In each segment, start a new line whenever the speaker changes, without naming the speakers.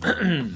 G'day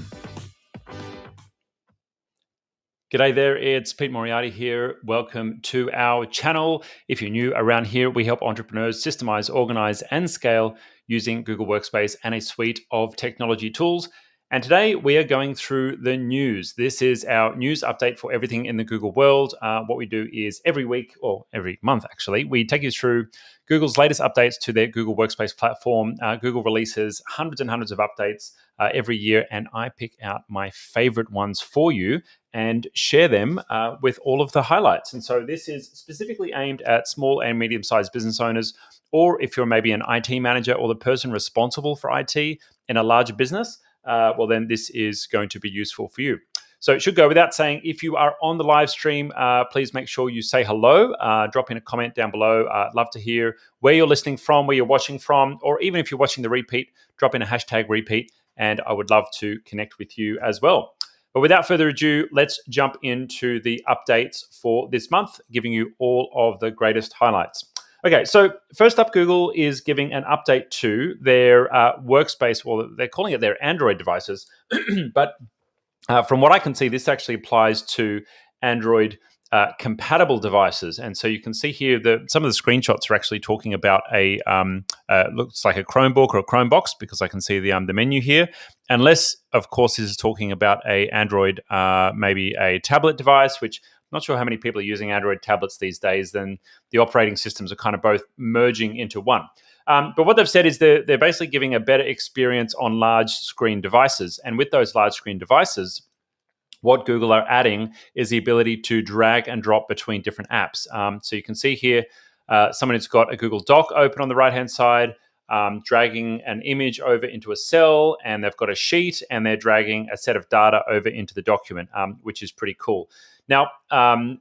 there, it's Pete Moriarty here. Welcome to our channel. If you're new around here, we help entrepreneurs systemize, organize, and scale using Google Workspace and a suite of technology tools. And today we are going through the news. This is our news update for everything in the Google world. What we do is every week, or every month actually, we take you through Google's latest updates to their Google Workspace platform. Google releases hundreds and hundreds of updates every year, and I pick out my favorite ones for you and share them with all of the highlights. And so this is specifically aimed at small and medium-sized business owners, or if you're maybe an IT manager or the person responsible for IT in a larger business, well, then this is going to be useful for you. So it should go without saying, if you are on the live stream, please make sure you say hello, drop in a comment down below. I'd love to hear where you're listening from, where you're watching from, or even if you're watching the repeat, drop in a hashtag repeat, and I would love to connect with you as well. But without further ado, let's jump into the updates for this month, giving you all of the greatest highlights. Okay, so first up, Google is giving an update to their workspace, well, they're calling it their Android devices, but from what I can see, this actually applies to Android compatible devices. And so you can see here that some of the screenshots are actually talking about a looks like a Chromebook or a Chromebox, because I can see the menu here. Unless, of course, this is talking about a Android, maybe a tablet device, which I'm not sure how many people are using Android tablets these days. Then the operating systems are kind of both merging into one. But what they've said is they're basically giving a better experience on large screen devices. And with those large screen devices, what Google are adding is the ability to drag and drop between different apps. So you can see here, someone who's got a Google Doc open on the right-hand side, dragging an image over into a cell, and they've got a sheet, and they're dragging a set of data over into the document, which is pretty cool. Now,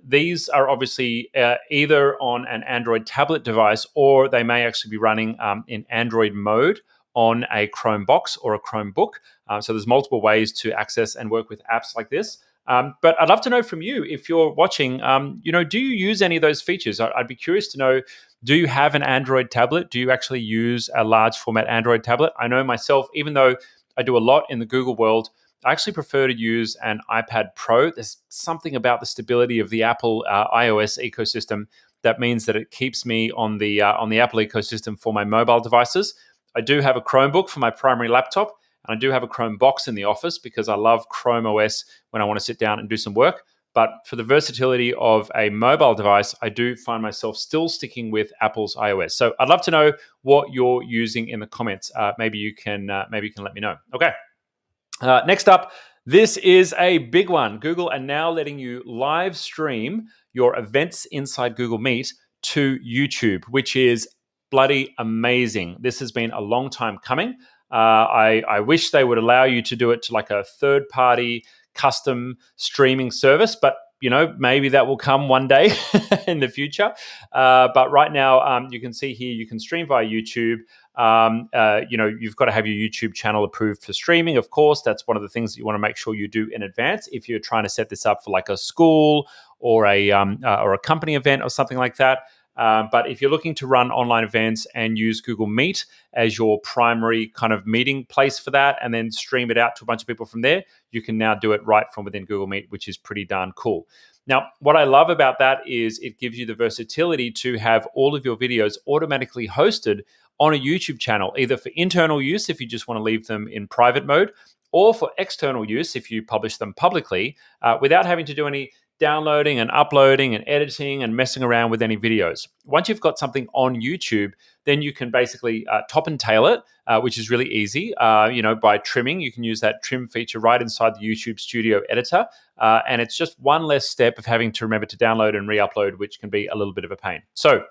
these are obviously either on an Android tablet device, or they may actually be running in Android mode on a Chromebox or a Chromebook. So there's multiple ways to access and work with apps like this. But I'd love to know from you, if you're watching, do you use any of those features? I'd be curious to know, do you have an Android tablet? Do you actually use a large format Android tablet? I know myself, even though I do a lot in the Google world, I actually prefer to use an iPad Pro. There's something about the stability of the Apple iOS ecosystem that means that it keeps me on the Apple ecosystem for my mobile devices. I do have a Chromebook for my primary laptop, and I do have a Chromebox in the office because I love Chrome OS when I want to sit down and do some work. But for the versatility of a mobile device, I do find myself still sticking with Apple's iOS. So I'd love to know what you're using in the comments. Maybe you can let me know. Okay. Next up, this is a big one. Google are now letting you live stream your events inside Google Meet to YouTube, which is bloody amazing. This has been a long time coming. I wish they would allow you to do it to like a third-party custom streaming service, but maybe that will come one day in the future. But right now, you can see here, you can stream via YouTube. You've got to have your YouTube channel approved for streaming. Of course, that's one of the things that you want to make sure you do in advance if you're trying to set this up for like a school or a company event or something like that. But if you're looking to run online events and use Google Meet as your primary kind of meeting place for that, and then stream it out to a bunch of people from there, you can now do it right from within Google Meet, which is pretty darn cool. Now, what I love about that is it gives you the versatility to have all of your videos automatically hosted on a YouTube channel, either for internal use if you just want to leave them in private mode, or for external use if you publish them publicly without having to do any downloading and uploading and editing and messing around with any videos. Once you've got something on YouTube, then you can basically top and tail it, which is really easy. By trimming, you can use that trim feature right inside the YouTube Studio editor. And it's just one less step of having to remember to download and re-upload, which can be a little bit of a pain. So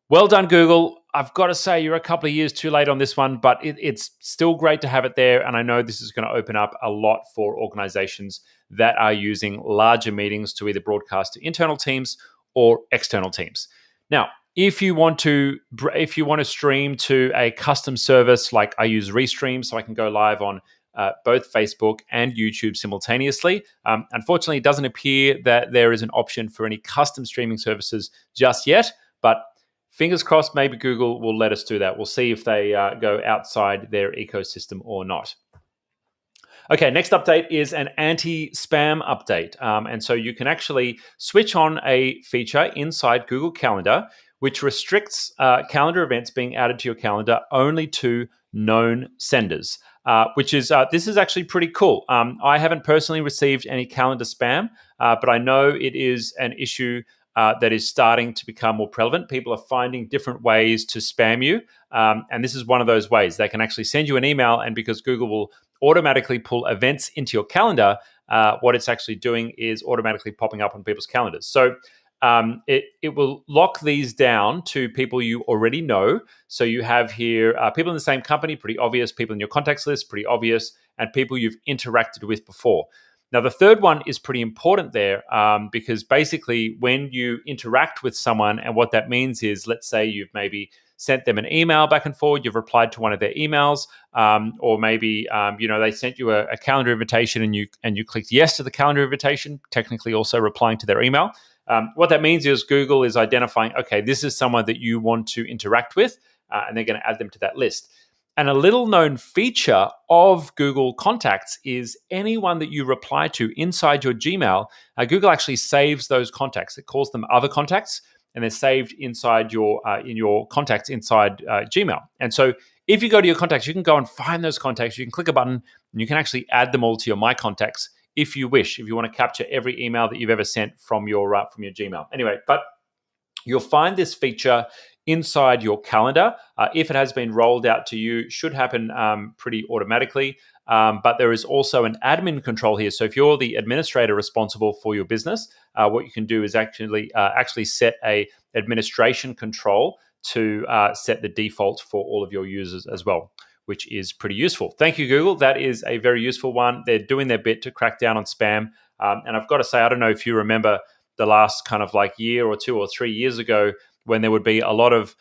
well done, Google. I've got to say you're a couple of years too late on this one, but it's still great to have it there. And I know this is going to open up a lot for organizations that are using larger meetings to either broadcast to internal teams or external teams. Now, if you want to stream to a custom service, like I use Restream, so I can go live on both Facebook and YouTube simultaneously. Unfortunately, it doesn't appear that there is an option for any custom streaming services just yet, but fingers crossed, maybe Google will let us do that. We'll see if they go outside their ecosystem or not. Okay, next update is an anti-spam update. And so you can actually switch on a feature inside Google Calendar, which restricts calendar events being added to your calendar only to known senders, which is, this is actually pretty cool. I haven't personally received any calendar spam, but I know it is an issue that is starting to become more prevalent. People are finding different ways to spam you. And this is one of those ways. They can actually send you an email, and because Google will automatically pull events into your calendar, what it's actually doing is automatically popping up on people's calendars. So it will lock these down to people you already know. So you have here people in the same company, pretty obvious, people in your contacts list, pretty obvious, and people you've interacted with before. Now, the third one is pretty important there because basically when you interact with someone, and what that means is, let's say you've maybe sent them an email back and forward, you've replied to one of their emails, or maybe they sent you a calendar invitation and you clicked yes to the calendar invitation, technically also replying to their email. What that means is Google is identifying, okay, this is someone that you want to interact with, and they're going to add them to that list. And a little known feature of Google Contacts is anyone that you reply to inside your Gmail, Google actually saves those contacts. It calls them other contacts, and they're saved inside in your contacts inside Gmail. And so if you go to your contacts, you can go and find those contacts. You can click a button, and you can actually add them all to your My Contacts if you wish, if you want to capture every email that you've ever sent from your Gmail. Anyway, but you'll find this feature inside your calendar. If it has been rolled out to you, should happen pretty automatically. But there is also an admin control here. So if you're the administrator responsible for your business, what you can do is actually set a administration control to set the default for all of your users as well, which is pretty useful. Thank you, Google. That is a very useful one. They're doing their bit to crack down on spam. And I've got to say, I don't know if you remember the last kind of like year or 2 or 3 years ago, when there would be a lot of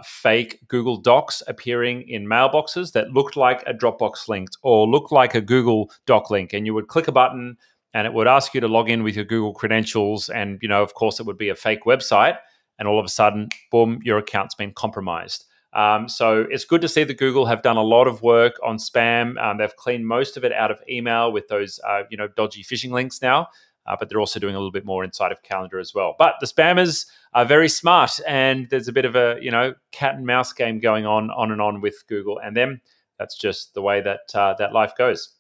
fake Google Docs appearing in mailboxes that looked like a Dropbox link or looked like a Google Doc link. And you would click a button and it would ask you to log in with your Google credentials. And, of course, it would be a fake website. And all of a sudden, boom, your account's been compromised. So it's good to see that Google have done a lot of work on spam. They've cleaned most of it out of email with those, dodgy phishing links now. But they're also doing a little bit more inside of calendar as well. But the spammers are very smart, and there's a bit of a cat and mouse game going on with Google and them. That's just the way that life goes.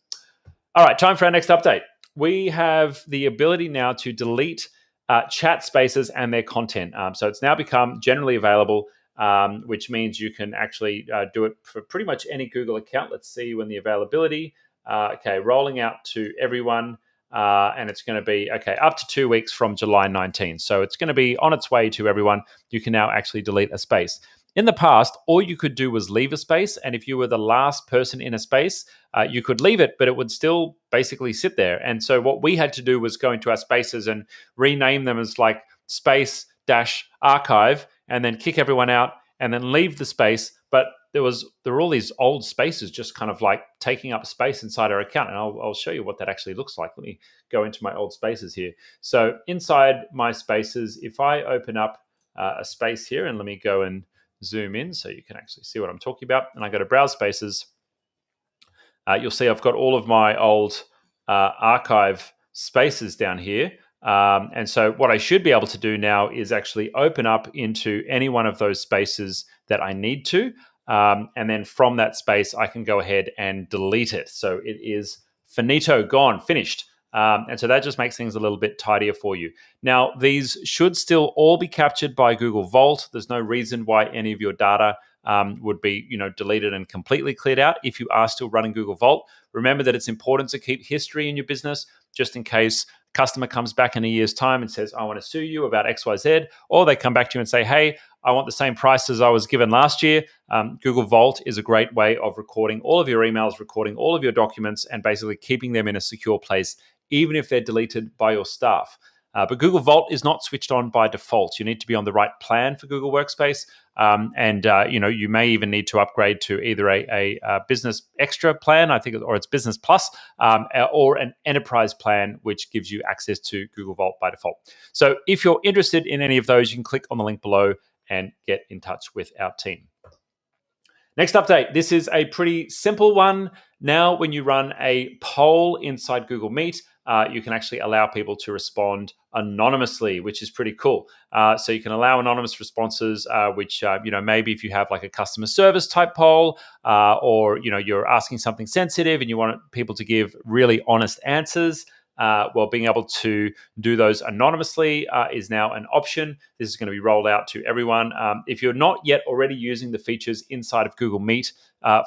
All right, time for our next update. We have the ability now to delete chat spaces and their content. So it's now become generally available, which means you can actually do it for pretty much any Google account. Let's see when the availability. Rolling out to everyone. And it's going to be, up to 2 weeks from July 19. So it's going to be on its way to everyone. You can now actually delete a space. In the past, all you could do was leave a space. And if you were the last person in a space, you could leave it, but it would still basically sit there. And so what we had to do was go into our spaces and rename them as like space-archive and then kick everyone out and then leave the space. But there were all these old spaces just kind of like taking up space inside our account. And I'll show you what that actually looks like. Let me go into my old spaces here. So inside my spaces, if I open up a space here, and let me go and zoom in so you can actually see what I'm talking about. And I go to browse spaces. You'll see I've got all of my old archive spaces down here. And so what I should be able to do now is actually open up into any one of those spaces that I need to. And then from that space, I can go ahead and delete it. So it is finito, gone, finished. And so that just makes things a little bit tidier for you. Now, these should still all be captured by Google Vault. There's no reason why any of your data would be, deleted and completely cleared out if you are still running Google Vault. Remember that it's important to keep history in your business, just in case a customer comes back in a year's time and says, I want to sue you about XYZ, or they come back to you and say, hey, I want the same price as I was given last year. Google Vault is a great way of recording all of your emails, recording all of your documents, and basically keeping them in a secure place, even if they're deleted by your staff. But Google Vault is not switched on by default. You need to be on the right plan for Google Workspace. You may even need to upgrade to either a business extra plan, I think, or it's business plus, or an enterprise plan, which gives you access to Google Vault by default. So if you're interested in any of those, you can click on the link below and get in touch with our team. Next update. This is a pretty simple one. Now, when you run a poll inside Google Meet, you can actually allow people to respond anonymously, which is pretty cool. So you can allow anonymous responses, which maybe if you have like a customer service type poll, or you're asking something sensitive and you want people to give really honest answers. Being able to do those anonymously is now an option. This is going to be rolled out to everyone. If you're not yet already using the features inside of Google Meet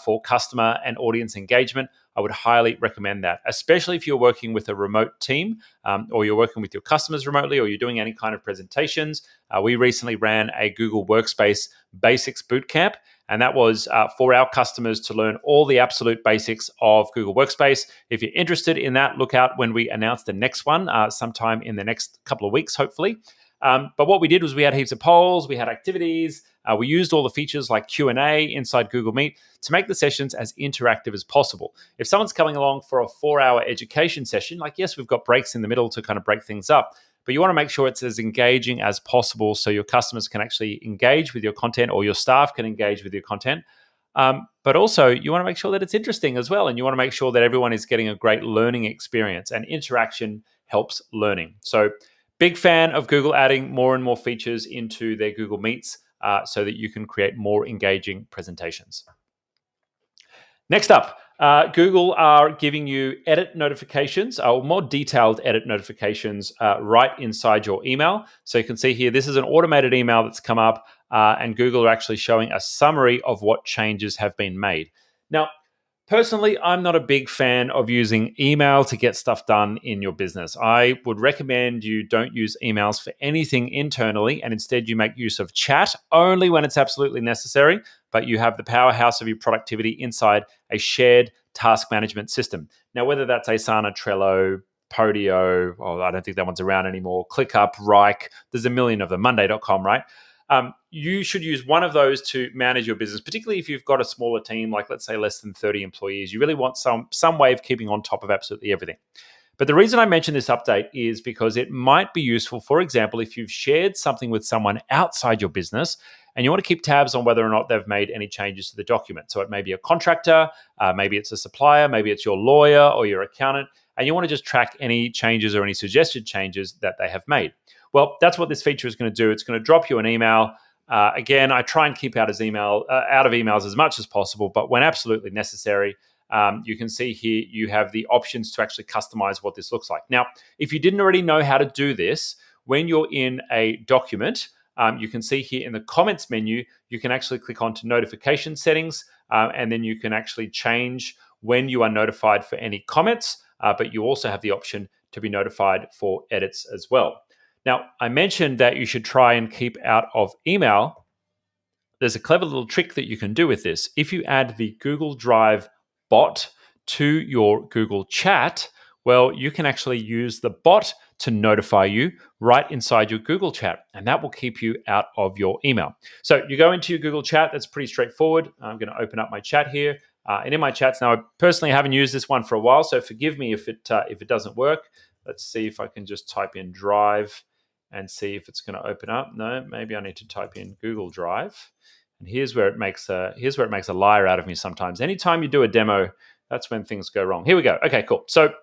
for customer and audience engagement, I would highly recommend that, especially if you're working with a remote team, or you're working with your customers remotely, or you're doing any kind of presentations. We recently ran a Google Workspace Basics Bootcamp, and that was for our customers to learn all the absolute basics of Google Workspace. If you're interested in that, look out when we announce the next one sometime in the next couple of weeks, hopefully. But what we did was we had heaps of polls, we had activities, we used all the features like Q&A inside Google Meet to make the sessions as interactive as possible. If someone's coming along for a 4-hour education session, like yes, we've got breaks in the middle to kind of break things up, but you want to make sure it's as engaging as possible so your customers can actually engage with your content, or your staff can engage with your content. But also you want to make sure that it's interesting as well. And you want to make sure that everyone is getting a great learning experience, and interaction helps learning. So big fan of Google adding more and more features into their Google Meets so that you can create more engaging presentations. Next up, Google are giving you edit notifications, or more detailed edit notifications right inside your email. So you can see here, this is an automated email that's come up, and Google are actually showing a summary of what changes have been made. Now, personally, I'm not a big fan of using email to get stuff done in your business. I would recommend you don't use emails for anything internally, and instead you make use of chat only when it's absolutely necessary, but you have the powerhouse of your productivity inside a shared task management system. Now, whether that's Asana, Trello, Podio, I don't think that one's around anymore, ClickUp, Rike, there's a million of them, Monday.com, right? You should use one of those to manage your business, particularly if you've got a smaller team, like let's say less than 30 employees. You really want some way of keeping on top of absolutely everything. But the reason I mention this update is because it might be useful, for example, if you've shared something with someone outside your business and you want to keep tabs on whether or not they've made any changes to the document. So it may be a contractor, maybe it's a supplier, maybe it's your lawyer or your accountant, and you want to just track any changes or any suggested changes that they have made. Well, that's what this feature is going to do. It's going to drop you an email. Again, I try and keep out of emails as much as possible, but when absolutely necessary, you can see here you have the options to actually customize what this looks like. Now, if you didn't already know how to do this, when you're in a document, you can see here in the comments menu, you can actually click onto notification settings, and then you can actually change when you are notified for any comments, but you also have the option to be notified for edits as well. Now, I mentioned that you should try and keep out of email. There's a clever little trick that you can do with this. If you add the Google Drive bot to your Google Chat, well, you can actually use the bot to notify you right inside your Google Chat, and that will keep you out of your email. So you go into your Google Chat. That's pretty straightforward. I'm going to open up my chat here. And in my chats now, I personally haven't used this one for a while, so forgive me if it doesn't work. Let's see if I can just type in Drive and see if it's going to open up. No, maybe I need to type in Google Drive. And here's where it makes a liar out of me sometimes. Anytime you do a demo, that's when things go wrong. Here we go. Okay, cool. So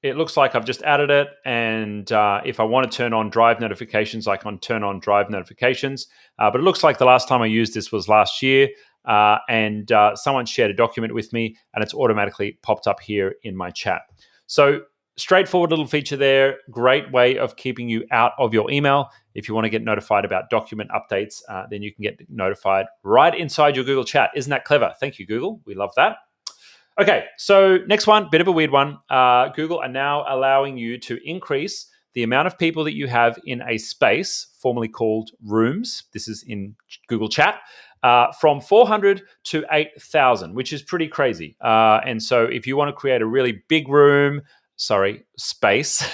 it looks like I've just added it. And if I want to turn on Drive notifications, I can turn on Drive notifications. But it looks like the last time I used this was last year. And someone shared a document with me, and it's automatically popped up here in my chat. So straightforward little feature there. Great way of keeping you out of your email. If you want to get notified about document updates, then you can get notified right inside your Google Chat. Isn't that clever? Thank you, Google. We love that. Okay, so next one, bit of a weird one. Google are now allowing you to increase the amount of people that you have in a space, formerly called rooms. This is in Google Chat. From 400 to 8,000, which is pretty crazy. And so if you want to create a really big space,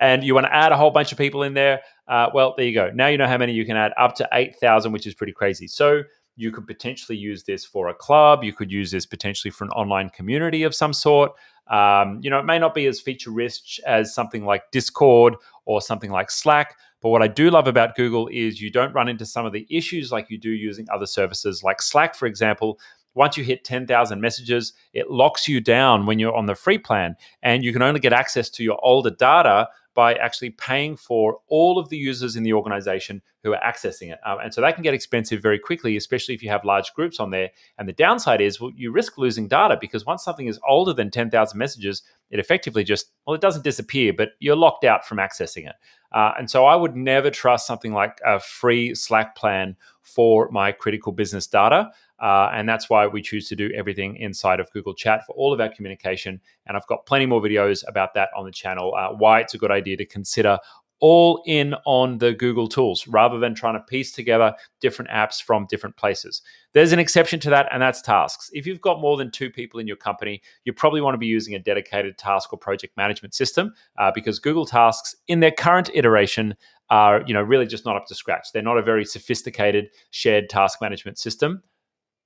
and you want to add a whole bunch of people in there, well, there you go. Now you know how many you can add, up to 8,000, which is pretty crazy. So You could potentially use this for a club. You could use this potentially for an online community of some sort. It may not be as feature rich as something like Discord or something like Slack. But what I do love about Google is you don't run into some of the issues like you do using other services like Slack, for example. Once you hit 10,000 messages, it locks you down when you're on the free plan, and you can only get access to your older data by actually paying for all of the users in the organization who are accessing it. And so that can get expensive very quickly, especially if you have large groups on there. And the downside is, well, you risk losing data because once something is older than 10,000 messages, it effectively it doesn't disappear, but you're locked out from accessing it. And so I would never trust something like a free Slack plan for my critical business data. And that's why we choose to do everything inside of Google Chat for all of our communication. And I've got plenty more videos about that on the channel, why it's a good idea to consider all in on the Google tools rather than trying to piece together different apps from different places. There's an exception to that, and that's tasks. If you've got more than 2 people in your company, you probably want to be using a dedicated task or project management system because Google Tasks in their current iteration are really just not up to scratch. They're not a very sophisticated shared task management system.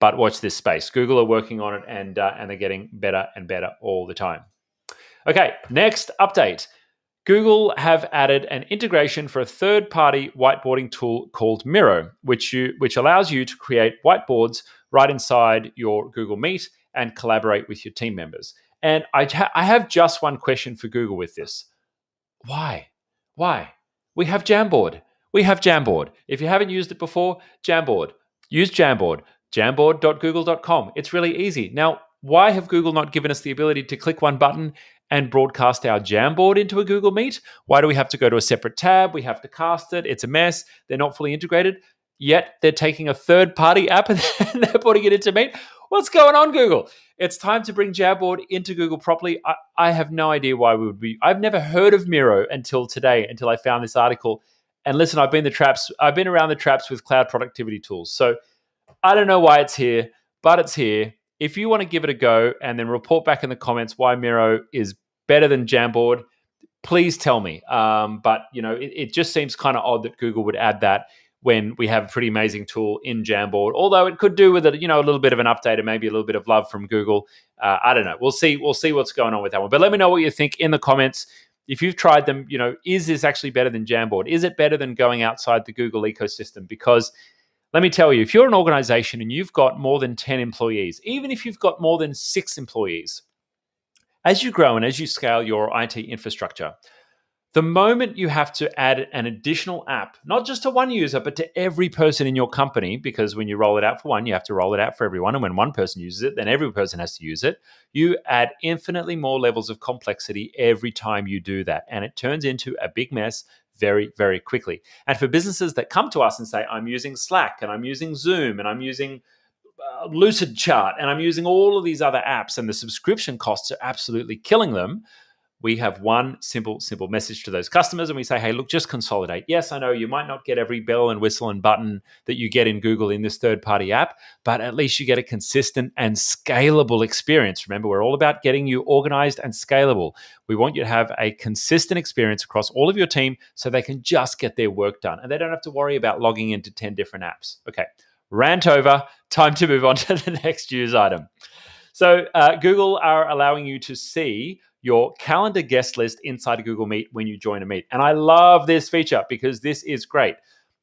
But watch this space. Google are working on it, and they're getting better and better all the time. Okay, next update. Google have added an integration for a third-party whiteboarding tool called Miro, which allows you to create whiteboards right inside your Google Meet and collaborate with your team members. And I have just one question for Google with this. Why? We have Jamboard. If you haven't used it before, Jamboard. Use Jamboard. Jamboard.google.com. It's really easy. Now, why have Google not given us the ability to click one button and broadcast our Jamboard into a Google Meet? Why do we have to go to a separate tab? We have to cast it. It's a mess. They're not fully integrated. Yet they're taking a third-party app and they're putting it into Meet. What's going on, Google? It's time to bring Jamboard into Google properly. I have no idea why we would be. I've never heard of Miro until today, until I found this article. And listen, I've been around the traps with cloud productivity tools. So I don't know why it's here, but it's here. If you want to give it a go and then report back in the comments why Miro is better than Jamboard, please tell me. But it just seems kind of odd that Google would add that when we have a pretty amazing tool in Jamboard. Although it could do with it, a little bit of an update and maybe a little bit of love from Google. I don't know. We'll see what's going on with that one. But let me know what you think in the comments. If you've tried them, is this actually better than Jamboard? Is it better than going outside the Google ecosystem? Because let me tell you, if you're an organization and you've got more than 10 employees, even if you've got more than 6 employees, as you grow and as you scale your IT infrastructure, the moment you have to add an additional app, not just to one user, but to every person in your company, because when you roll it out for one, you have to roll it out for everyone. And when one person uses it, then every person has to use it. You add infinitely more levels of complexity every time you do that. And it turns into a big mess very, very quickly. And for businesses that come to us and say, I'm using Slack and I'm using Zoom and I'm using Lucid Chart and I'm using all of these other apps and the subscription costs are absolutely killing them, we have one simple message to those customers and we say, hey, look, just consolidate. Yes, I know you might not get every bell and whistle and button that you get in Google in this third-party app, but at least you get a consistent and scalable experience. Remember, we're all about getting you organized and scalable. We want you to have a consistent experience across all of your team so they can just get their work done and they don't have to worry about logging into 10 different apps. Okay, rant over. Time to move on to the next news item. So Google are allowing you to see your calendar guest list inside of Google Meet when you join a meet. And I love this feature because this is great.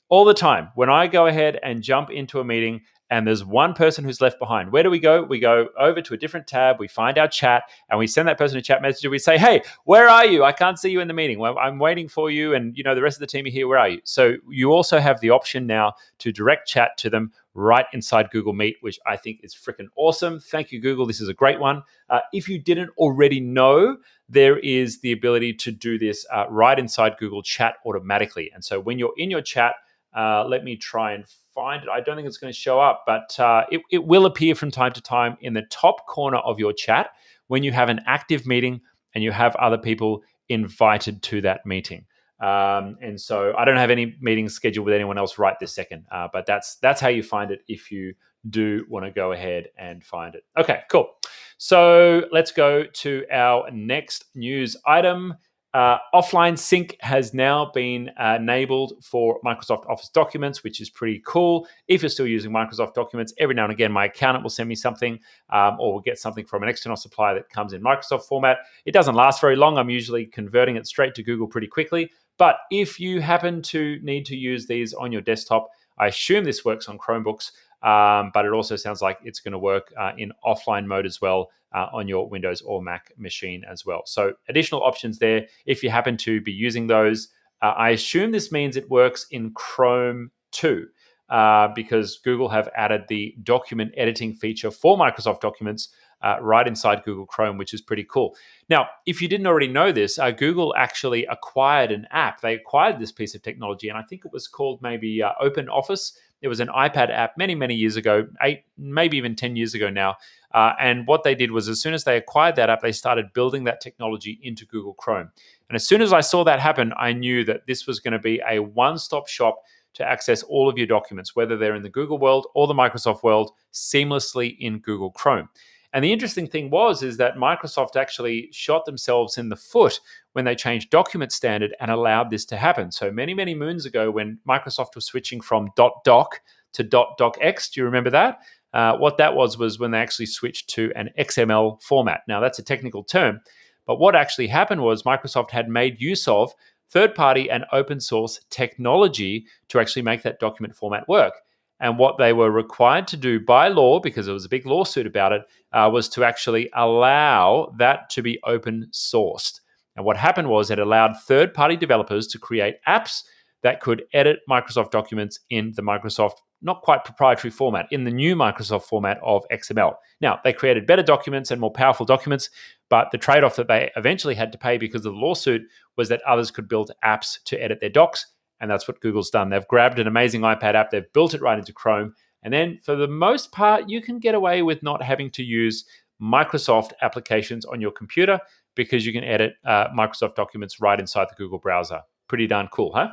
All the time, when I go ahead and jump into a meeting and there's one person who's left behind, where do we go? We go over to a different tab, we find our chat, and we send that person a chat message. We say, hey, where are you? I can't see you in the meeting. Well, I'm waiting for you, and the rest of the team are here. Where are you? So you also have the option now to direct chat to them right inside Google Meet, which I think is freaking awesome. Thank you, Google. This is a great one. If you didn't already know, there is the ability to do this right inside Google Chat automatically. And so when you're in your chat, let me try and find it. I don't think it's going to show up, but it will appear from time to time in the top corner of your chat when you have an active meeting and you have other people invited to that meeting. And so I don't have any meetings scheduled with anyone else right this second, but that's how you find it if you do want to go ahead and find it. Okay, cool. So let's go to our next news item. Offline sync has now been enabled for Microsoft Office documents, which is pretty cool. If you're still using Microsoft documents, every now and again, my accountant will send me something or we'll get something from an external supplier that comes in Microsoft format. It doesn't last very long. I'm usually converting it straight to Google pretty quickly. But if you happen to need to use these on your desktop, I assume this works on Chromebooks, but it also sounds like it's going to work in offline mode as well on your Windows or Mac machine as well. So additional options there if you happen to be using those. I assume this means it works in Chrome too, because Google have added the document editing feature for Microsoft Documents right inside Google Chrome, which is pretty cool. Now, if you didn't already know this, Google actually acquired an app. They acquired this piece of technology, and I think it was called maybe Open Office. It was an iPad app many, many years ago, 8, maybe even 10 years ago now. And what they did was as soon as they acquired that app, they started building that technology into Google Chrome. And as soon as I saw that happen, I knew that this was going to be a one-stop shop to access all of your documents, whether they're in the Google world or the Microsoft world, seamlessly in Google Chrome. And the interesting thing is that Microsoft actually shot themselves in the foot when they changed document standard and allowed this to happen. So many, many moons ago, when Microsoft was switching from .doc to .docx, do you remember that? What that was when they actually switched to an XML format. Now, that's a technical term, but what actually happened was Microsoft had made use of third-party and open source technology to actually make that document format work. And what they were required to do by law, because there was a big lawsuit about it, was to actually allow that to be open sourced. And what happened was it allowed third-party developers to create apps that could edit Microsoft documents in the Microsoft, not quite proprietary format, in the new Microsoft format of XML. Now, they created better documents and more powerful documents, but the trade-off that they eventually had to pay because of the lawsuit was that others could build apps to edit their docs. And that's what Google's done. They've grabbed an amazing iPad app, they've built it right into Chrome, and then for the most part, you can get away with not having to use Microsoft applications on your computer because you can edit Microsoft documents right inside the Google browser. Pretty darn cool, huh?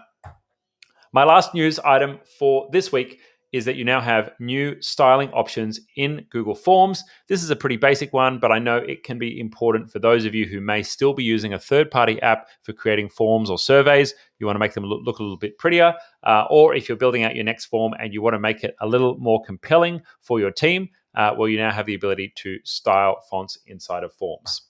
My last news item for this week is that you now have new styling options in Google Forms. This is a pretty basic one, but I know it can be important for those of you who may still be using a third-party app for creating forms or surveys. You want to make them look a little bit prettier, or if you're building out your next form and you want to make it a little more compelling for your team, well, you now have the ability to style fonts inside of forms.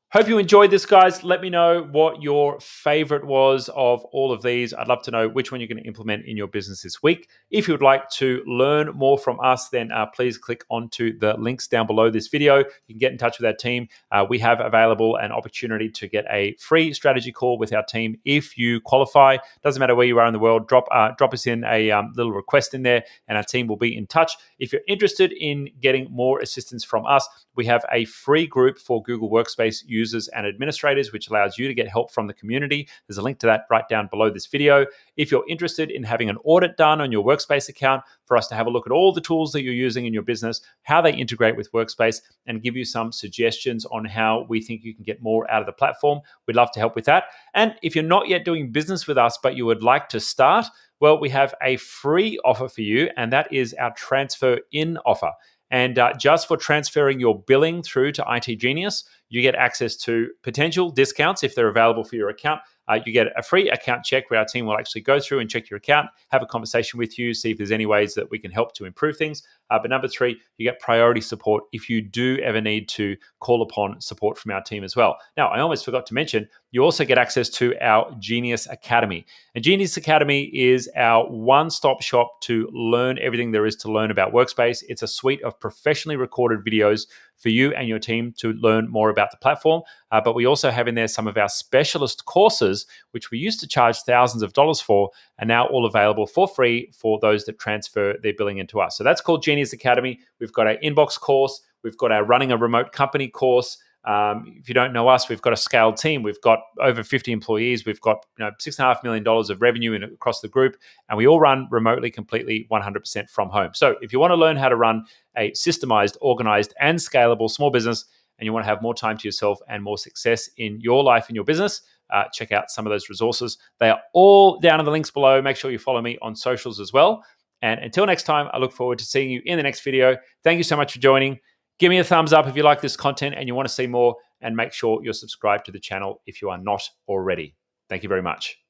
Hope you enjoyed this, guys. Let me know what your favorite was of all of these. I'd love to know which one you're going to implement in your business this week. If you would like to learn more from us, then please click onto the links down below this video. You can get in touch with our team. We have available an opportunity to get a free strategy call with our team if you qualify. Doesn't matter where you are in the world. Drop us in a little request in there, and our team will be in touch. If you're interested in getting more assistance from us, we have a free group for Google Workspace users and administrators, which allows you to get help from the community. There's a link to that right down below this video. If you're interested in having an audit done on your Workspace account for us to have a look at all the tools that you're using in your business, how they integrate with Workspace, and give you some suggestions on how we think you can get more out of the platform, we'd love to help with that. And if you're not yet doing business with us, but you would like to start, well, we have a free offer for you, and that is our transfer in offer. And just for transferring your billing through to itGenius, you get access to potential discounts if they're available for your account. You get a free account check where our team will actually go through and check your account, have a conversation with you, see if there's any ways that we can help to improve things. But number 3, you get priority support if you do ever need to call upon support from our team as well. Now, I almost forgot to mention, you also get access to our Genius Academy. And Genius Academy is our one-stop shop to learn everything there is to learn about Workspace. It's a suite of professionally recorded videos for you and your team to learn more about the platform. But we also have in there some of our specialist courses, which we used to charge thousands of dollars for, are now all available for free for those that transfer their billing into us. So that's called Genius Academy. We've got our inbox course. We've got our running a remote company course. If you don't know us, we've got a scaled team. We've got over 50 employees. We've got $6.5 million of revenue across the group, and we all run remotely, completely 100% from home. So if you want to learn how to run a systemized, organized, and scalable small business, and you want to have more time to yourself and more success in your life and your business, check out some of those resources. They are all down in the links below. Make sure you follow me on socials as well. And until next time, I look forward to seeing you in the next video. Thank you so much for joining. Give me a thumbs up if you like this content and you want to see more. and make sure you're subscribed to the channel if you are not already. Thank you very much.